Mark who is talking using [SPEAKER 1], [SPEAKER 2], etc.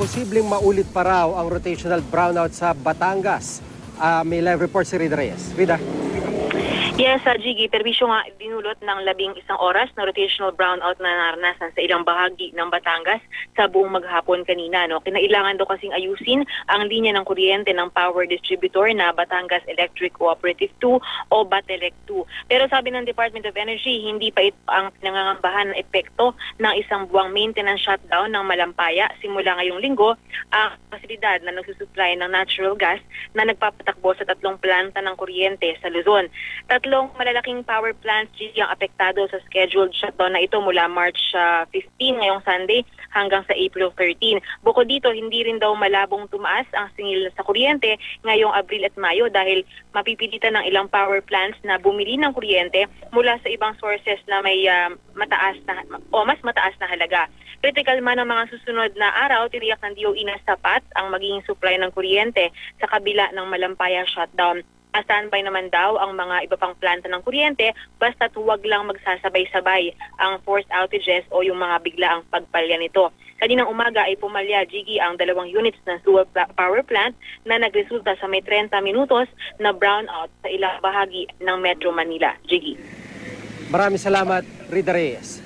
[SPEAKER 1] posibleng maulit pa raw ang rotational brownout sa Batangas. May live report si Rida Reyes. Rida.
[SPEAKER 2] Yes, Jiggy, perwisyo nga dinulot ng 11 oras na rotational brownout na naranasan sa ilang bahagi ng Batangas sa buong maghapon kanina. Kinailangan daw kasing ayusin ang linya ng kuryente ng power distributor na Batangas Electric Cooperative 2 o BATELEC 2. Pero sabi ng Department of Energy, hindi pa ito ang pinangangambahan ng epekto ng isang buwang maintenance shutdown ng Malampaya simula ngayong linggo ang pasilidad na nagsusupply ng natural gas na nagpapatakbo sa 3 planta ng kuryente sa Luzon. 3 malalaking power plants ang apektado sa scheduled shutdown na ito mula March 15 ngayong Sunday hanggang sa April 13. Bukod dito, hindi rin daw malabong tumaas ang singil sa kuryente ngayong Abril at Mayo dahil mapipilitan ng ilang power plants na bumili ng kuryente mula sa ibang sources na may mas mataas na halaga. Critical man ang mga susunod na araw, tiniyak ng DOE na sapat ang magiging supply ng kuryente sa kabila ng Malampaya shutdown. Standby naman daw ang mga iba pang planta ng kuryente basta't huwag lang magsasabay-sabay ang forced outages o yung mga biglaang pagpalya nito. Kaninang umaga ay pumalya, Jiggy, ang 2 units ng Suwa Power Plant na nagresulta sa may 30 minutos na brownout sa ilang bahagi ng Metro Manila. Jiggy.
[SPEAKER 1] Maraming salamat, Rida Reyes.